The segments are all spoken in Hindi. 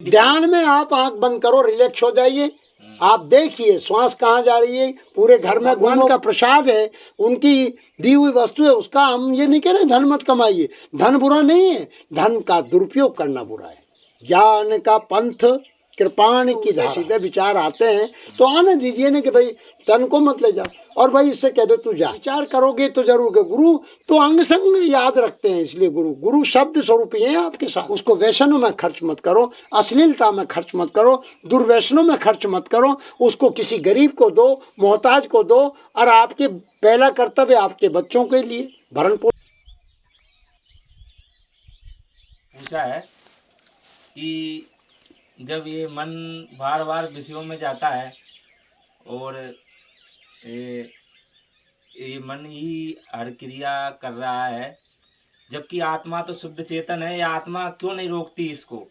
ध्यान में आप आंख बंद करो, रिलैक्स हो जाइए, आप देखिए श्वास कहाँ जा रही है। पूरे घर में भगवान का प्रसाद है, उनकी दी हुई वस्तु है, उसका हम ये नहीं कह रहे धन मत कमाइए। धन बुरा नहीं है, धन का दुरुपयोग करना बुरा है। ज्ञान का पंथ कृपाण की धारा, सीधे विचार आते हैं तो आने दीजिए ना कि भाई तन को मत ले जाओ, और भाई इससे कह दो तू जा। विचार करोगे तो जरूर, गुरु तो अंग संग याद रखते हैं, इसलिए गुरु शब्द स्वरूप ही है आपके साथ। उसको व्यसनों में खर्च मत करो, अश्लीलता में खर्च मत करो, दुर्व्यसनों में खर्च मत करो। उसको किसी गरीब को दो, मोहताज को दो, और आपके पहला कर्तव्य आपके बच्चों के लिए भरण पोषण। पूछा है कि जब ये मन बार बार विषयों में जाता है और ये मन ही हर क्रिया कर रहा है, जबकि आत्मा तो शुद्ध चेतन है, ये आत्मा क्यों नहीं रोकती इसको?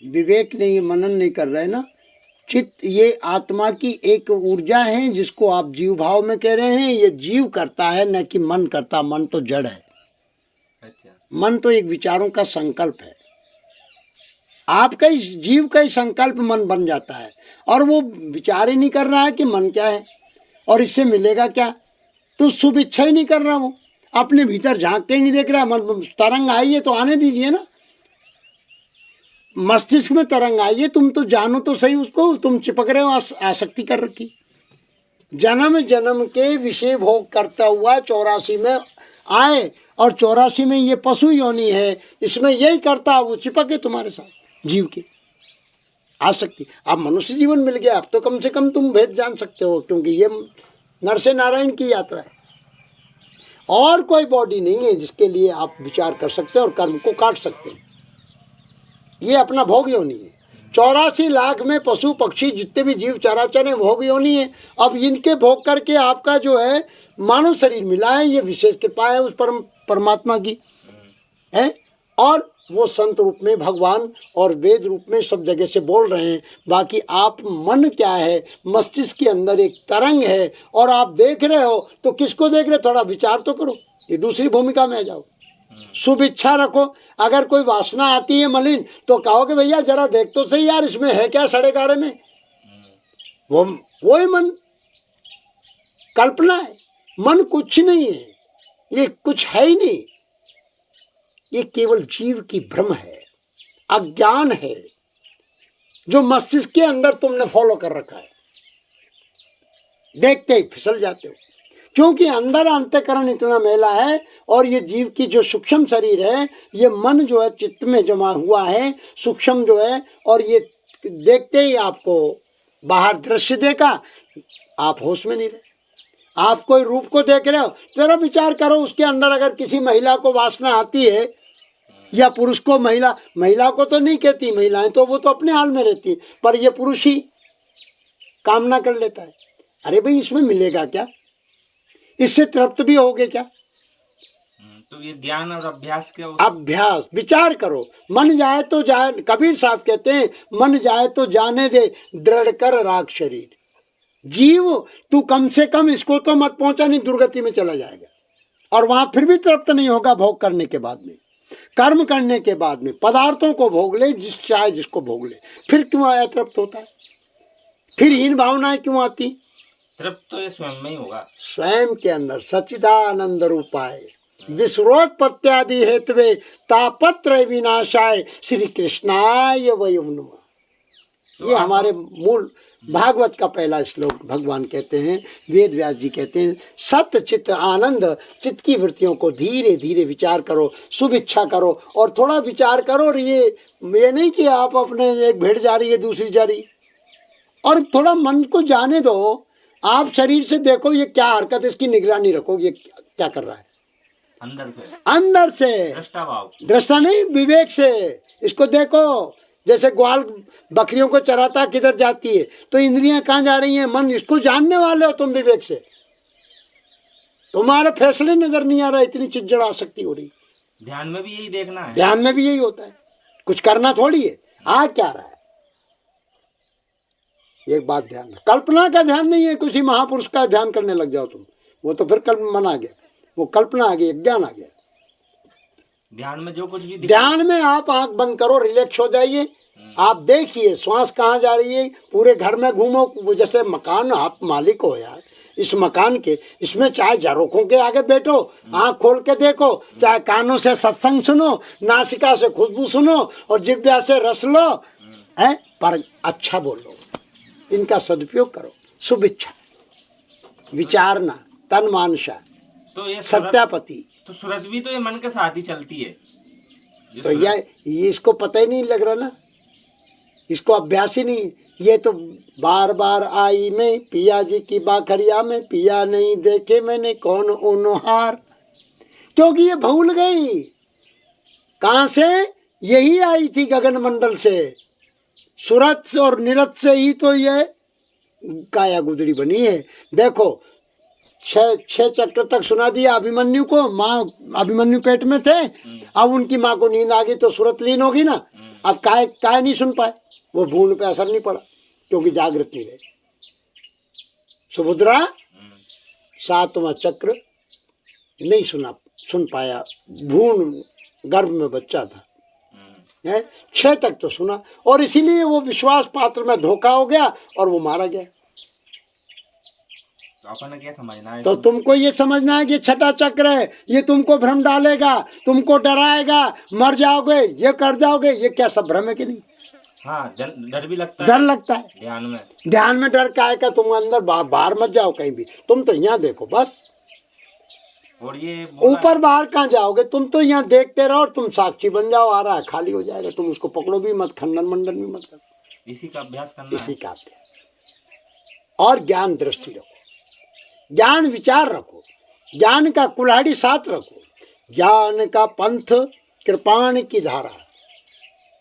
विवेक नहीं, मनन नहीं कर रहे ना। चित्त ये आत्मा की एक ऊर्जा है जिसको आप जीव भाव में कह रहे हैं, ये जीव करता है न कि मन करता। मन तो जड़ है। अच्छा, मन तो एक विचारों का संकल्प है। आपका ही जीव का ही संकल्प मन बन जाता है, और वो विचार ही नहीं कर रहा है कि मन क्या है और इससे मिलेगा क्या। तो शुभ इच्छा ही नहीं कर रहा, वो अपने भीतर झांक के ही नहीं देख रहा। मन तरंग आई है तो आने दीजिए ना, मस्तिष्क में तरंग आई है, तुम तो जानो तो सही उसको। तुम चिपक रहे हो, आसक्ति कर रखी। जन्म जन्म के विषय भोग करता हुआ 84 में आए, और 84 में ये पशु योनि है, इसमें यही करता, वो चिपके तुम्हारे साथ जीव की आसक्ति। अब मनुष्य जीवन मिल गया, अब तो कम से कम तुम भेद जान सकते हो, क्योंकि ये नर से नारायण की यात्रा है। और कोई बॉडी नहीं है जिसके लिए आप विचार कर सकते हो और कर्म को काट सकते हैं। ये अपना भोग योनि है। 84 लाख में पशु पक्षी जितने भी जीव चराचर हैं भोग योनि है। अब इनके भोग करके आपका जो है मानव शरीर मिला है, ये विशेष कृपा है उस परमात्मा की है। और वो संत रूप में भगवान और वेद रूप में सब जगह से बोल रहे हैं। बाकी आप मन क्या है, मस्तिष्क के अंदर एक तरंग है, और आप देख रहे हो तो किसको देख रहे हो, थोड़ा विचार तो करो। ये दूसरी भूमिका में आ जाओ, शुभ इच्छा रखो। अगर कोई वासना आती है मलिन, तो कहोगे भैया जरा देख तो सही यार, इसमें है क्या सड़े गारे में। वो ही मन कल्पना है। मन कुछ नहीं है, ये कुछ है ही नहीं, ये केवल जीव की भ्रम है, अज्ञान है, जो मस्तिष्क के अंदर तुमने फॉलो कर रखा है। देखते ही फिसल जाते हो, क्योंकि अंदर अंतःकरण इतना मैला है। और ये जीव की जो सूक्ष्म शरीर है, ये मन जो है चित्त में जमा हुआ है, सूक्ष्म जो है, और ये देखते ही आपको बाहर दृश्य देखा, आप होश में नहीं रहे। आप कोई रूप को देख रहे हो, जरा विचार करो, उसके अंदर अगर किसी महिला को वासना आती है, या पुरुष को, महिला को तो नहीं कहती, महिलाएं तो वो तो अपने हाल में रहती है, पर ये पुरुष ही कामना कर लेता है। अरे भाई इसमें मिलेगा क्या, इससे तृप्त भी होगे क्या। तो ये ज्ञान और अभ्यास के अभ्यास, विचार करो। मन जाए तो जाए, कबीर साहब कहते हैं, मन जाए तो जाने दे, दृढ़ कर राख शरीर। जीव तू कम से कम इसको तो मत पहुंचा, नहीं दुर्गति में चला जाएगा, और वहां फिर भी तृप्त नहीं होगा। भोग करने के बाद में, कर्म करने के बाद में पदार्थों को भोग ले, जिस चाहे जिसको भोग ले, फिर क्यों आया तृप्त होता है, फिर हीन भावनाएं क्यों आती। तृप्त तो ये स्वयं में ही होगा, स्वयं के अंदर सच्चिदानंद रूपाय विश्वोत्पत्त्यादि हेतवे तापत्र विनाशाय श्री कृष्णाय वयं नमः। ये हमारे मूल भागवत का पहला श्लोक भगवान कहते हैं, वेद व्यास जी कहते हैं, सत्य चित्त आनंद। चित्त की वृत्तियों को धीरे धीरे विचार करो, शुभ इच्छा करो, और थोड़ा विचार करो। और ये नहीं कि आप अपने एक भेड़ जा रही है दूसरी जा रही, और थोड़ा मन को जाने दो। आप शरीर से देखो ये क्या हरकत, इसकी निगरानी रखो, ये क्या कर रहा है अंदर से दृष्टा नहीं, विवेक से इसको देखो। जैसे ग्वाल बकरियों को चराता किधर जाती है, तो इंद्रियां कहाँ जा रही हैं, मन, इसको जानने वाले हो तुम विवेक से। तुम्हारे फैसले नजर नहीं आ रहा, इतनी चिड़चिड़ आसक्ति हो रही। ध्यान में भी यही देखना है, ध्यान में भी यही होता है, कुछ करना थोड़ी है। आ क्या रहा है, एक बात ध्यान, कल्पना का ध्यान नहीं है। किसी महापुरुष का ध्यान करने लग जाओ तुम, वो तो फिर मन आ गया, वो कल्पना आ गई, ज्ञान आ गया। ध्यान में जो कुछ भी ध्यान में आप आंख बंद करो, रिलैक्स हो जाइए, आप देखिए श्वास कहाँ जा रही है, पूरे घर में घूमो, वो जैसे मकान आप मालिक हो यार, इस मकान के, इसमें चाहे झरोखों के आगे बैठो, आंख खोल के देखो, चाहे कानों से सत्संग सुनो, नासिका से खुशबू सुनो और जिह्वा से रस लो, है, पर अच्छा बोलो, इनका सदुपयोग करो, शुभ इच्छा, विचारना, तन मानसा, तो ये सत्यापति। तो सूरत भी तो ये मन के साथ ही चलती है। तो ये इसको पता ही नहीं लग रहा ना, इसको अभ्यास ही नहीं। ये तो बार बार आई मैं पिया जी की बाखरिया में, पिया नहीं देखे मैंने कौन ओनोहार, क्योंकि ये भूल गई कहाँ से, यही आई थी गगन मंडल से, सूरत और निरत से ही तो ये काया गुदड़ी बनी है। देखो छह चक्र तक सुना दिया अभिमन्यु को, माँ अभिमन्यु पेट में थे, अब उनकी माँ को नींद आ गई तो सूरत लीन होगी ना, अब काय नहीं सुन पाए, वो भूल पे असर नहीं पड़ा क्योंकि जागृत नहीं रहे। सुभद्रा सातवां चक्र नहीं सुन पाया, भूण गर्भ में बच्चा था, है 6 तक तो सुना, और इसीलिए वो विश्वास पात्र में धोखा हो गया और वो मारा गया। तो अपन क्या समझना है, तो तुमको ये समझना है कि छठा चक्र है, ये तुमको भ्रम डालेगा, तुमको डराएगा, मर जाओगे, ये कर जाओगे, ये क्या सब भ्रम है कि नहीं? हाँ, डर भी लगता है, डर लगता है ध्यान में डर का है का, तुम अंदर बाहर मत जाओ कहीं भी, तुम तो यहाँ देखो बस, और ये ऊपर बाहर कहाँ जाओगे, तुम तो यहाँ देखते रहो और तुम साक्षी बन जाओ, आ रहा है खाली हो जाएगा, तुम उसको पकड़ो भी मत, खंडन मंडन भी मत करो, इसी का अभ्यास करना, इसी का अभ्यास। और ज्ञान दृष्टि रखो, ज्ञान विचार रखो, ज्ञान का कुल्हाड़ी साथ रखो, ज्ञान का पंथ कृपाण की धारा,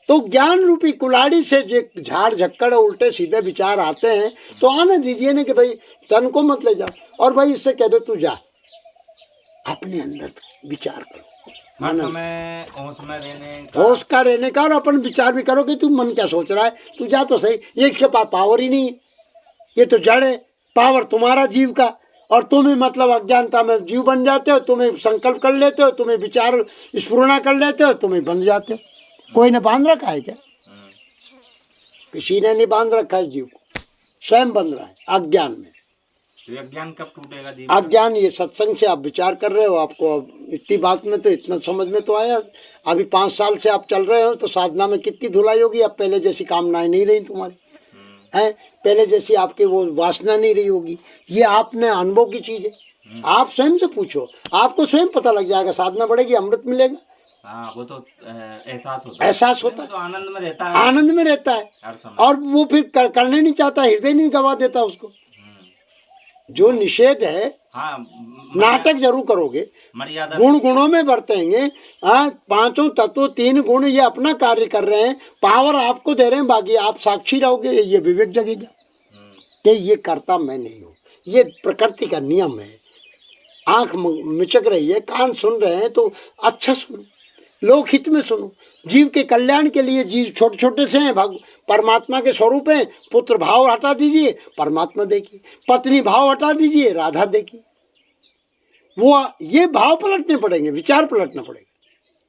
तो ज्ञान रूपी कुल्हाड़ी से जो झाड़ झक्कड़ उल्टे सीधे विचार आते हैं तो आने दीजिए ना कि भाई तन को मत ले जाओ, और भाई इससे कह दो तू जा, अपने अंदर विचार करो, हर समय होश का रहने का, और अपन विचार भी करो कि तू मन क्या सोच रहा है, तू जा तो सही, ये इसके पास पावर ही नहीं है, ये तो जड़ है, पावर तुम्हारा जीव का, और तुम ही मतलब अज्ञानता में जीव बन जाते हो, तुम्हें संकल्प कर लेते हो, तुम्हें विचार स्फुरना कर लेते हो, तुम्हें बन जाते हो। कोई ने बांध रखा है क्या? किसी ने नहीं बांध रखा है जीव को, स्वयं बन रहा है अज्ञान में। तो अज्ञान कब टूटेगा जीव? अज्ञान ये सत्संग से आप विचार कर रहे हो, आपको इतनी बात में तो इतना समझ में तो आया, अभी 5 साल से आप चल रहे हो तो साधना में कितनी धुलाई होगी, अब पहले जैसी कामनाएं नहीं रही तुम्हारी, हैं पहले जैसी आपकी वो वासना नहीं रही होगी, ये आपने अनुभव की चीज है, आप स्वयं से पूछो, आपको स्वयं पता लग जाएगा, साधना बढ़ेगी, अमृत मिलेगा। हाँ, वो तो एहसास होता है, तो आनंद में रहता है, आनंद में रहता है, और वो फिर करने नहीं चाहता, हृदय नहीं गवा देता उसको। जो निषेध है, हाँ, नाटक जरूर करोगे, मर्यादा गुणों में बरतेंगे, हाँ 5 तत्व 3 गुण ये अपना कार्य कर रहे हैं, पावर आपको दे रहे हैं, बाकी आप साक्षी रहोगे, ये विवेक जगेगा कि ये करता मैं नहीं हूँ, ये प्रकृति का नियम है। आंख मिचक रही है, कान सुन रहे हैं तो अच्छा सुनो, लोक हित में सुनो, जीव के कल्याण के लिए। जीव छोटे छोटे से हैं, परमात्मा के स्वरूप हैं, पुत्र भाव हटा दीजिए, परमात्मा देखिए, पत्नी भाव हटा दीजिए, राधा देखिए, वो ये भाव पलटने पड़ेंगे, विचार पलटना पड़ेगा,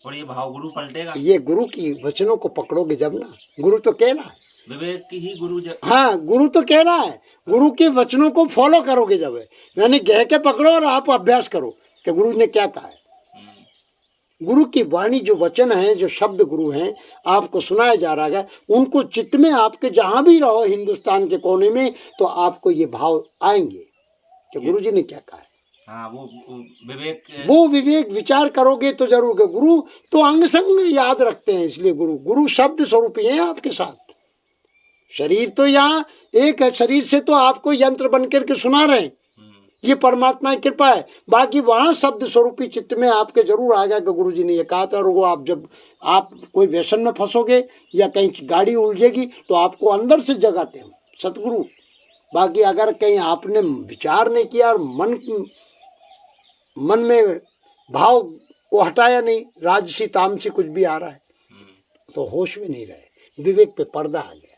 और ये भाव गुरु पलटेगा। ये गुरु की वचनों को पकड़ोगे जब ना, गुरु तो कह रहा है, विवेक की ही गुरु हाँ गुरु तो कह रहा है, गुरु के वचनों को फॉलो करोगे जब, यानी गह के पकड़ो और आप अभ्यास करो कि गुरु ने क्या कहा है। गुरु की वाणी जो वचन है, जो शब्द गुरु हैं आपको सुनाया जा रहा है, उनको चित्त में आपके जहां भी रहो हिंदुस्तान के कोने में, तो आपको ये भाव आएंगे कि गुरु जी ने क्या कहा है। हाँ, वो विवेक विचार करोगे तो जरूर। गुरु तो अंग संग याद रखते हैं, इसलिए गुरु शब्द स्वरूप ही है आपके साथ। शरीर तो यहाँ एक है, शरीर से तो आपको यंत्र बन करके सुना रहे हैं, ये परमात्मा की कृपा है, बाकी वहाँ शब्द स्वरूपी चित्त में आपके जरूर आएगा कि गुरु जी ने ये कहा था। और वो आप जब आप कोई व्यसन में फंसोगे या कहीं गाड़ी उलझेगी तो आपको अंदर से जगाते हैं सतगुरु। बाकी अगर कहीं आपने विचार नहीं किया और मन में भाव को हटाया नहीं, राजसी तामसी कुछ भी आ रहा है, तो होश में नहीं रहे, विवेक पे पर्दा आ गया।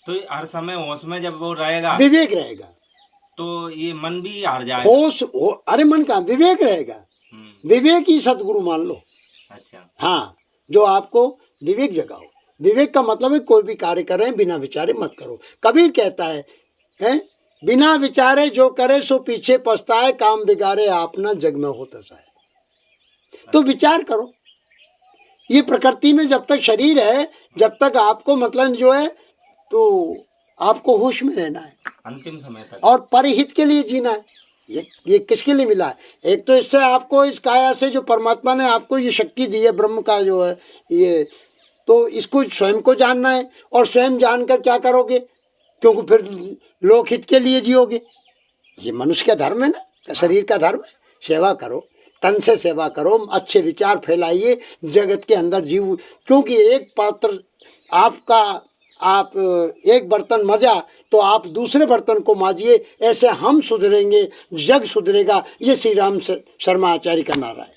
तो हर समय होश में जब वो रहेगा, विवेक रहेगा, तो ये मन भी हार जाएगा। होश अरे मन का विवेक रहेगा, विवेक ही सतगुरु मान लो। अच्छा, हाँ, जो आपको विवेक जगाओ, विवेक का मतलब है कोई भी कार्य कर रहे हैं बिना विचारे मत करो। कबीर कहता है बिना विचारे जो करे सो पीछे पछताए, काम बिगाड़े आपना जग में होता जाए। तो विचार करो। ये प्रकृति में जब तक शरीर है, जब तक आपको मतलब जो है, तो आपको होश में रहना है अंतिम समय तक, और परहित के लिए जीना है। ये किसके लिए मिला है? एक तो इससे आपको, इस काया से जो परमात्मा ने आपको ये शक्ति दी है, ब्रह्म का जो है ये, तो इसको स्वयं को जानना है। और स्वयं जानकर क्या करोगे? क्योंकि फिर लोकहित के लिए जियोगे। ये मनुष्य का धर्म है ना, शरीर का धर्म है। सेवा करो, तन से सेवा करो, अच्छे विचार फैलाइए, जगत के अंदर जीव। क्योंकि एक पात्र आपका, आप एक बर्तन मजा तो आप दूसरे बर्तन को माजिए। ऐसे हम सुधरेंगे, जग सुधरेगा। ये श्री राम शर्मा आचार्य का नारा है।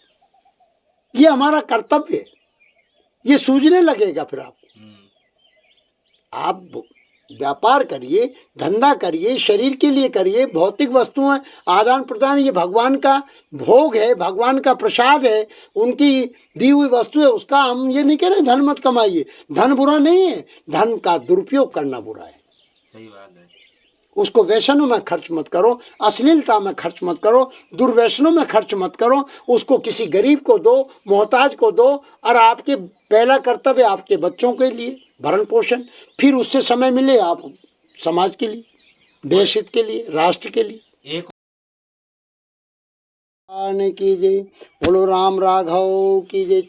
ये हमारा कर्तव्य है। ये सूझने लगेगा फिर आप व्यापार करिए, धंधा करिए, शरीर के लिए करिए। भौतिक वस्तुएं आदान प्रदान, ये भगवान का भोग है, भगवान का प्रसाद है, उनकी दी हुई वस्तु है। उसका हम ये नहीं कह रहे धन मत कमाइए। धन बुरा नहीं है, धन का दुरुपयोग करना बुरा है। सही बात है। उसको व्यसनों में खर्च मत करो, अश्लीलता में खर्च मत करो, दुर्व्यसनों में खर्च मत करो। उसको किसी गरीब को दो, मोहताज को दो। और आपके पहला कर्तव्य आपके बच्चों के लिए भरण पोषण, फिर उससे समय मिले आप समाज के लिए, देश हित के लिए, राष्ट्र के लिए। एक कीजिए, बोलो राम राघव कीजिए।